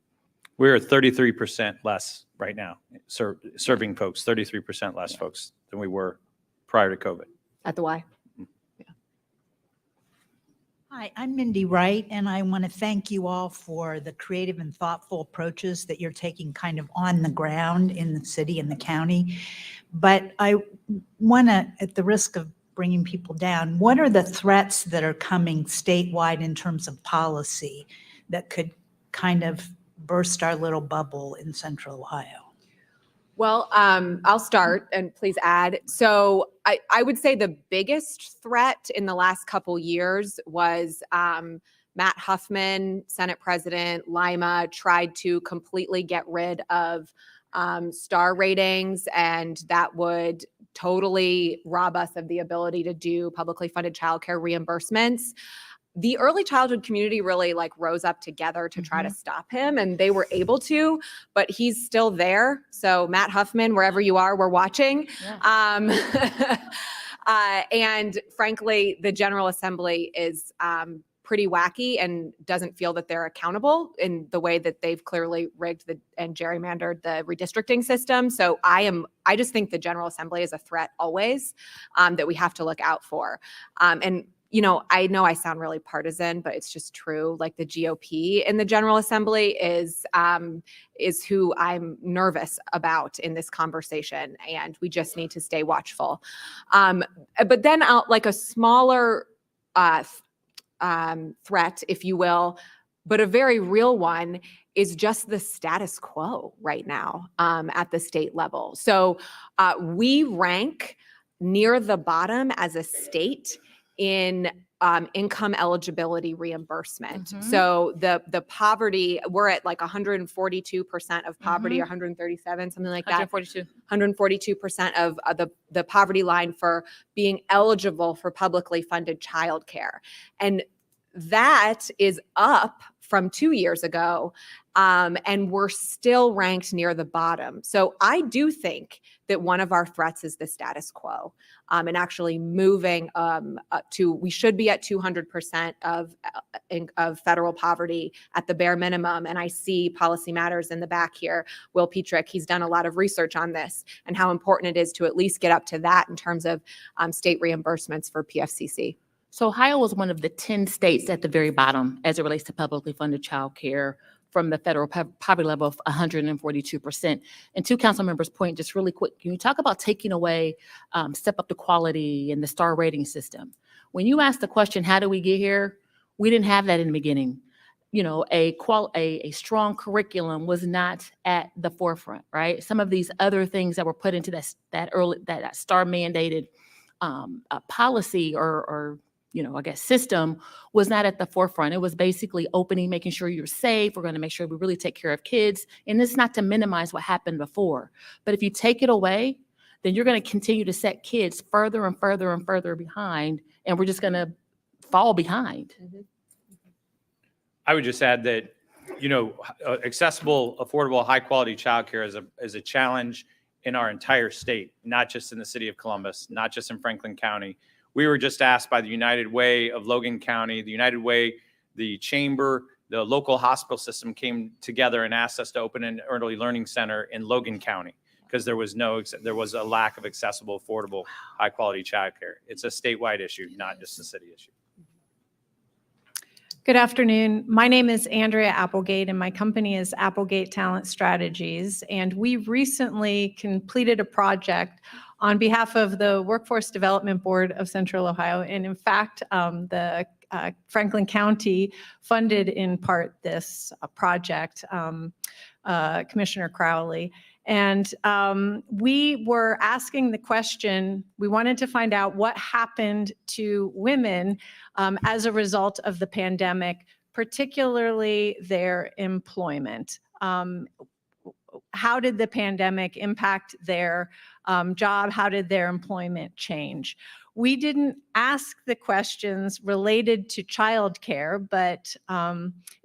We're at 33% less right now, serving folks, 33% less folks than we were prior to COVID. At the Y. Hi, I'm Mindy Wright, and I want to thank you all for the creative and thoughtful approaches that you're taking kind of on the ground in the city and the county. But I want to, at the risk of bringing people down, what are the threats that are coming statewide in terms of policy that could kind of burst our little bubble in Central Ohio? Well, I'll start and please add. So I would say the biggest threat in the last couple years was Matt Huffman, Senate President, Lima, tried to completely get rid of star ratings, and that would totally rob us of the ability to do publicly funded childcare reimbursements. The early childhood community really rose up together to try to stop him, and they were able to, but he's still there. So Matt Huffman, wherever you are, we're watching. Yeah. And frankly, the General Assembly is pretty wacky and doesn't feel that they're accountable in the way that they've clearly rigged and gerrymandered the redistricting system. So I just think the General Assembly is a threat always that we have to look out for. And I know I sound really partisan, but it's just true. The GOP in the General Assembly is who I'm nervous about in this conversation, and we just need to stay watchful. But then a smaller threat, if you will, but a very real one, is just the status quo right now at the state level. So we rank near the bottom as a state in income eligibility reimbursement. Mm-hmm. So the poverty, we're at 142% of poverty, or 137, something like that. 142% of the poverty line for being eligible for publicly funded childcare. And that is up from 2 years ago, and we're still ranked near the bottom. So I do think that one of our threats is the status quo, and actually moving we should be at 200% of federal poverty at the bare minimum. And I see Policy Matters in the back here, Will Petrick, he's done a lot of research on this and how important it is to at least get up to that in terms of state reimbursements for PFCC. So Ohio was one of the 10 states at the very bottom as it relates to publicly funded childcare from the federal poverty level of 142%. And to council members' point, just really quick, can you talk about taking away step up the quality and the star rating system? When you ask the question, how do we get here? We didn't have that in the beginning. You know, a strong curriculum was not at the forefront, right? Some of these other things that were put into that star mandated policy or you know, I guess system was not at the forefront. It was basically opening, making sure you're safe. We're going to make sure we really take care of kids. And it's not to minimize what happened before. But if you take it away, then you're going to continue to set kids further and further and further behind, and we're just going to fall behind. I would just add that, you know, accessible, affordable, high quality childcare is a challenge in our entire state, not just in the city of Columbus, not just in Franklin County. We were just asked by the United Way of Logan County, the United Way, the chamber, the local hospital system came together and asked us to open an early learning center in Logan County because there was a lack of accessible, affordable, high quality childcare. It's a statewide issue, not just a city issue. Good afternoon. My name is Andrea Applegate, and my company is Applegate Talent Strategies. And we recently completed a project on behalf of the Workforce Development Board of Central Ohio. And in fact, the Franklin County funded in part this project, Commissioner Crowley. And we were asking the question, we wanted to find out what happened to women as a result of the pandemic, particularly their employment. How did the pandemic impact their job? How did their employment change? We didn't ask the questions related to childcare, but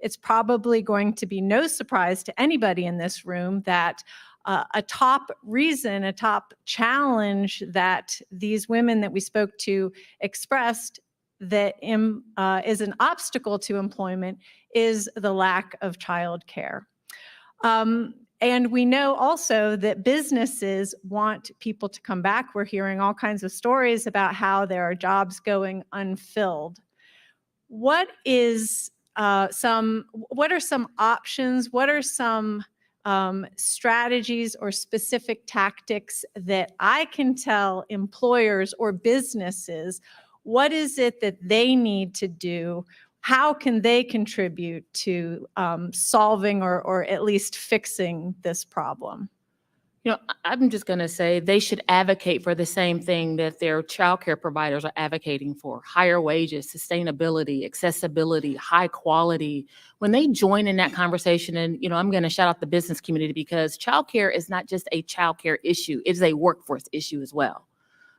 it's probably going to be no surprise to anybody in this room that a top reason, a top challenge that these women that we spoke to expressed that is an obstacle to employment is the lack of childcare. And we know also that businesses want people to come back. We're hearing all kinds of stories about how there are jobs going unfilled. What are some options? What are some strategies or specific tactics that I can tell employers or businesses? What is it that they need to do? How can they contribute to solving or at least fixing this problem? You know, I'm just going to say they should advocate for the same thing that their childcare providers are advocating for: higher wages, sustainability, accessibility, high quality. When they join in that conversation, and, you know, I'm going to shout out the business community because childcare is not just a childcare issue, it's a workforce issue as well,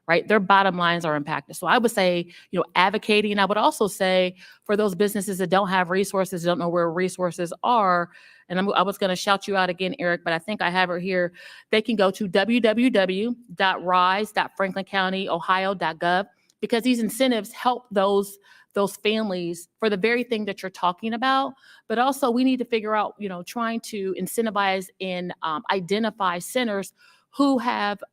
right? Their bottom lines are impacted. So I would say, you know, advocating. I would also say for those businesses that don't have resources, don't know where resources are, and I was going to shout you out again, Eric, but I think I have it here. They can go to www.rise.franklincounty.ohio.gov because these incentives help those families for the very thing that you're talking about. But also we need to figure out, you know, trying to incentivize and identify centers who have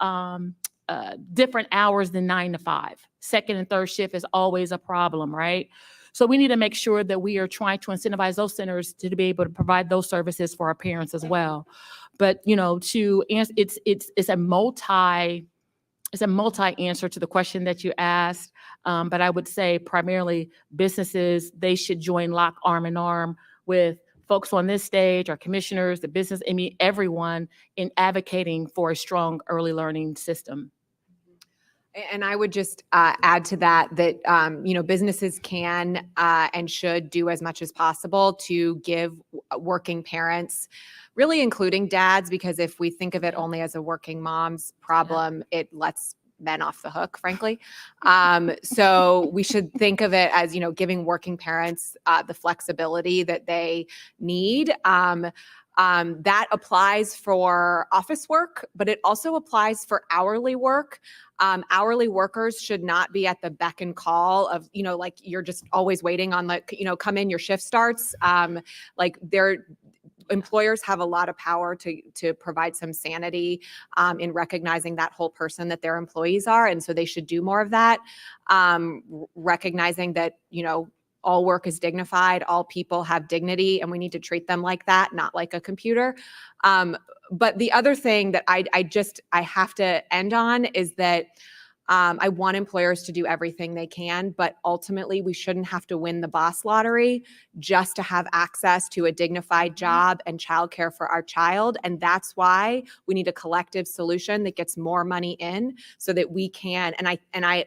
different hours than 9 to 5. Second and third shift is always a problem, right? So we need to make sure that we are trying to incentivize those centers to be able to provide those services for our parents as well. But, you know, to answer, it's a multi answer to the question that you asked. But I would say primarily businesses, they should join lock arm in arm with folks on this stage, our commissioners, the business, I mean, everyone in advocating for a strong early learning system. And I would just add to that, you know, businesses can and should do as much as possible to give working parents, really including dads, because if we think of it only as a working mom's problem, it lets men off the hook, frankly. So we should think of it as, you know, giving working parents the flexibility that they need. That applies for office work, but it also applies for hourly work. Hourly workers should not be at the beck and call of, you know, like you're just always waiting on, like, you know, come in, your shift starts. Like their employers have a lot of power to provide some sanity in recognizing that whole person that their employees are. And so they should do more of that, recognizing that, you know, all work is dignified, all people have dignity, and we need to treat them like that, not like a computer. But the other thing that I have to end on is that I want employers to do everything they can, but ultimately we shouldn't have to win the boss lottery just to have access to a dignified job and childcare for our child. And that's why we need a collective solution that gets more money in so that we can,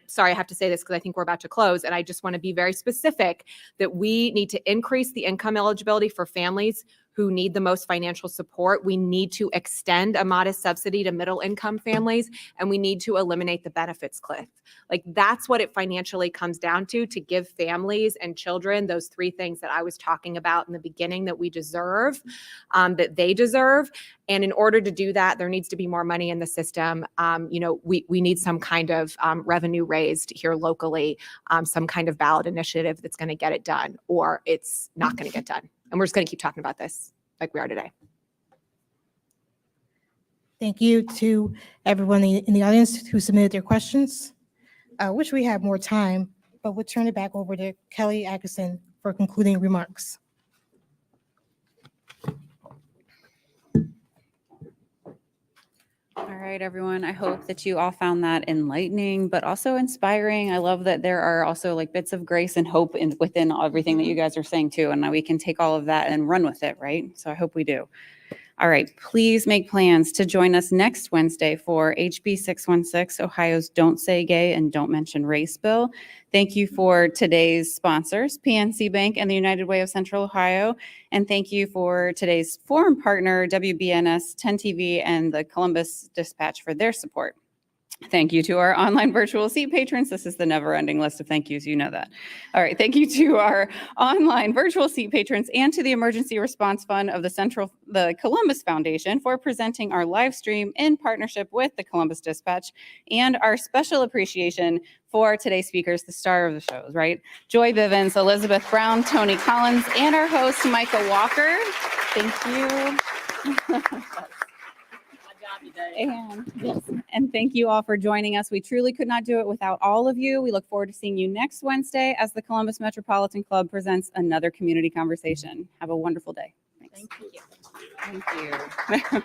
sorry, I have to say this because I think we're about to close, and I just want to be very specific that we need to increase the income eligibility for families who need the most financial support. We need to extend a modest subsidy to middle income families, and we need to eliminate the benefits cliff. Like, that's what it financially comes down to give families and children those three things that I was talking about in the beginning that we deserve, that they deserve. And in order to do that, there needs to be more money in the system. We need some kind of revenue raised here locally, some kind of ballot initiative that's going to get it done, or it's not going to get done. And we're just going to keep talking about this like we are today. Thank you to everyone in the audience who submitted their questions. I wish we had more time, but we'll turn it back over to Kelly Atkinson for concluding remarks. All right, everyone. I hope that you all found that enlightening, but also inspiring. I love that there are also like bits of grace and hope within everything that you guys are saying too. And now we can take all of that and run with it, right? So I hope we do. All right, please make plans to join us next Wednesday for HB 616, Ohio's Don't Say Gay and Don't Mention Race bill. Thank you for today's sponsors, PNC Bank and the United Way of Central Ohio. And thank you for today's forum partner, WBNS 10 TV and the Columbus Dispatch for their support. Thank you to our online virtual seat patrons. This is the never-ending list of thank yous. You know that. All right. Thank you to our online virtual seat patrons and to the Emergency Response Fund of the Columbus Foundation for presenting our live stream in partnership with the Columbus Dispatch, and our special appreciation for today's speakers, the star of the shows, right? Joy Bivens, Elizabeth Brown, Tony Collins, and our host, Micah Walker. Thank you. And thank you all for joining us. We truly could not do it without all of you. We look forward to seeing you next Wednesday as the Columbus Metropolitan Club presents another community conversation. Have a wonderful day. Thanks. Thank you. Thank you.